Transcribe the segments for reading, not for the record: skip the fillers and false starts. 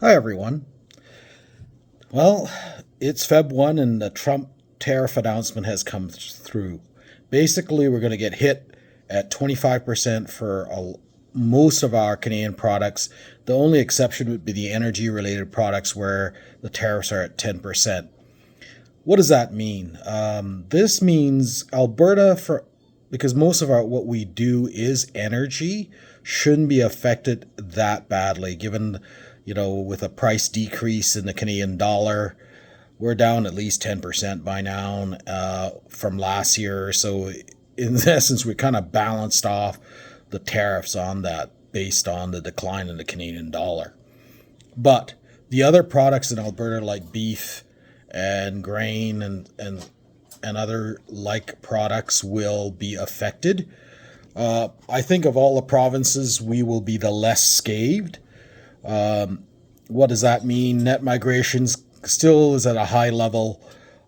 Hi, everyone. Well, it's Feb 1 and the Trump tariff announcement has come through. Basically, we're going to get hit at 25% for most of our Canadian products. The only exception would be the energy related products where the tariffs are at 10%. What does that mean? This means Alberta, because most of what we do is energy, shouldn't be affected that badly, given, with a price decrease in the Canadian dollar. We're down at least 10% by now from last year. So in essence, we kind of balanced off the tariffs on that based on the decline in the Canadian dollar. But the other products in Alberta, like beef and grain and other like products, will be affected. I think of all the provinces, we will be the less scathed. What does that mean? Net migration still is at a high level.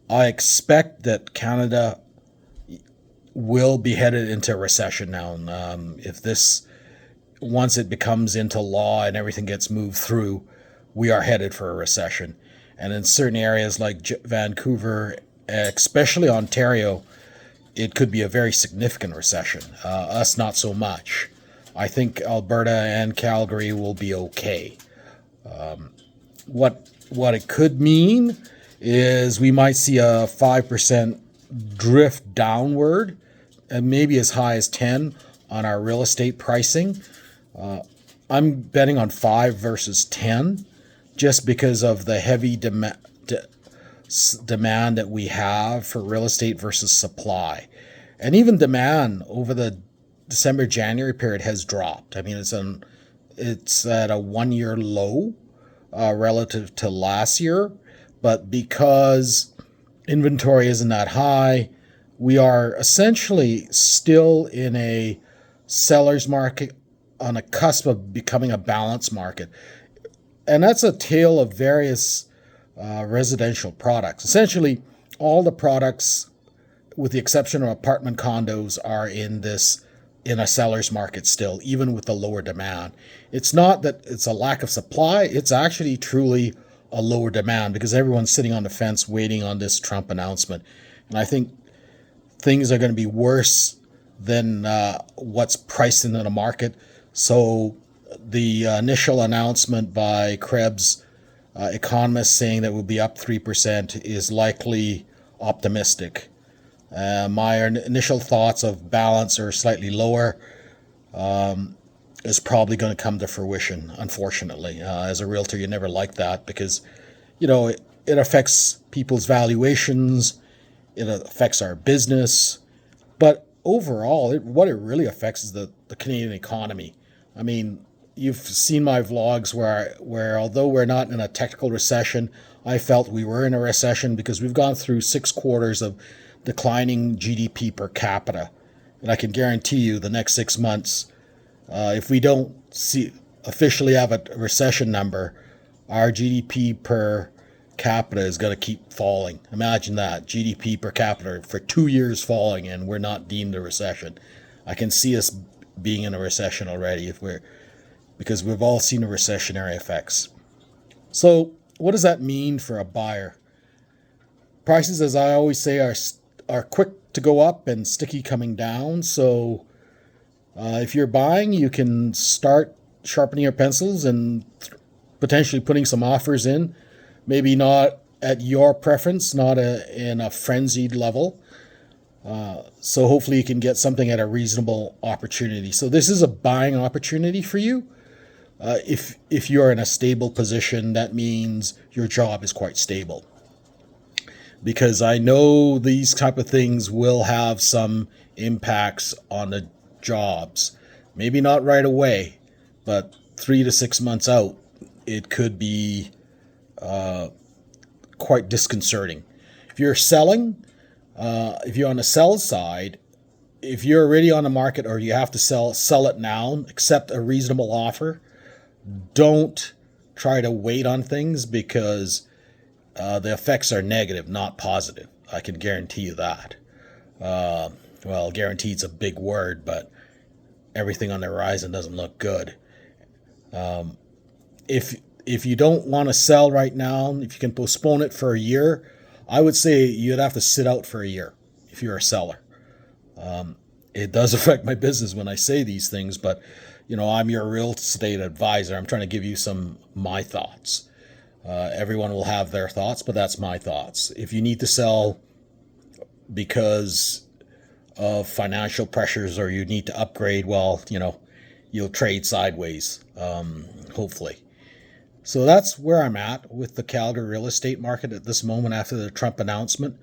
I expect that Canada will be headed into recession now. Once it becomes into law and everything gets moved through, we are headed for a recession. And in certain areas like Vancouver, especially Ontario, it could be a very significant recession. Us, not so much. I think Alberta and Calgary will be okay. What it could mean is we might see a 5% drift downward, and maybe as high as 10 on our real estate pricing. I'm betting on 5 versus 10, just because of the heavy demand that we have for real estate versus supply. And even demand over the December-January period has dropped. I mean, it's at a 1-year low relative to last year, but because inventory isn't that high, we are essentially still in a seller's market on a cusp of becoming a balanced market. And that's a tale of various residential products. Essentially, all the products, with the exception of apartment condos, are in a seller's market still, even with the lower demand. It's not that it's a lack of supply, it's actually truly a lower demand because everyone's sitting on the fence waiting on this Trump announcement. And I think things are going to be worse than what's priced into the market. So the initial announcement by Krebs economists saying that we'll be up 3% is likely optimistic. My initial thoughts of balance or slightly lower is probably going to come to fruition, unfortunately. As a realtor, you never like that because, it affects people's valuations, it affects our business. But overall, what it really affects is the Canadian economy. I mean, you've seen my vlogs where although we're not in a technical recession, I felt we were in a recession because we've gone through 6 quarters of declining GDP per capita. And I can guarantee you the next 6 months, if we don't officially have a recession number, our GDP per capita is going to keep falling. Imagine that, GDP per capita for 2 years falling, and we're not deemed a recession. I can see us being in a recession already because we've all seen the recessionary effects. So what does that mean for a buyer? Prices, as I always say, are quick to go up and sticky coming down. So if you're buying, you can start sharpening your pencils and potentially putting some offers in. Maybe not at your preference, not in a frenzied level. So hopefully you can get something at a reasonable opportunity. So this is a buying opportunity for you. If you're in a stable position, that means your job is quite stable. Because I know these type of things will have some impacts on the jobs. Maybe not right away, but 3 to 6 months out, it could be quite disconcerting. If you're selling, if you're on the sell side, if you're already on the market or you have to sell it now, accept a reasonable offer. Don't try to wait on things because the effects are negative, not positive. I can guarantee you that. Well, guaranteed's a big word, but everything on the horizon doesn't look good. If if you don't want to sell right now, if you can postpone it for a year, I would say you'd have to sit out for a year if you're a seller. It does affect my business when I say these things, but I'm your real estate advisor. I'm trying to give you my thoughts. Everyone will have their thoughts, but that's my thoughts. If you need to sell because of financial pressures or you need to upgrade, well, you'll trade sideways, hopefully. So that's where I'm at with the Calgary real estate market at this moment after the Trump announcement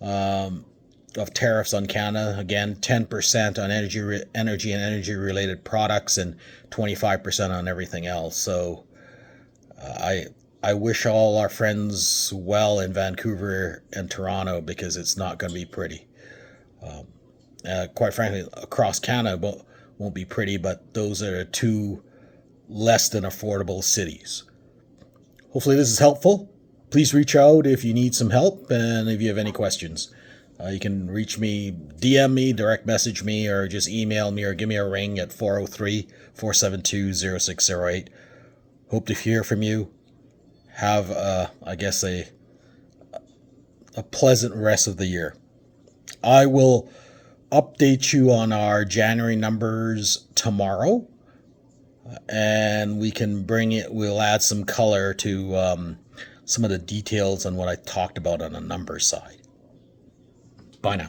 of tariffs on Canada. Again, 10% on energy and energy related products and 25% on everything else. So I wish all our friends well in Vancouver and Toronto, because it's not going to be pretty. Quite frankly, across Canada won't be pretty, but those are two less than affordable cities. Hopefully this is helpful. Please reach out if you need some help and if you have any questions. You can reach me, DM me, direct message me, or just email me or give me a ring at 403-472-0608. Hope to hear from you. Have, a pleasant rest of the year. I will update you on our January numbers tomorrow, and we'll add some color to some of the details on what I talked about on the numbers side. Bye now.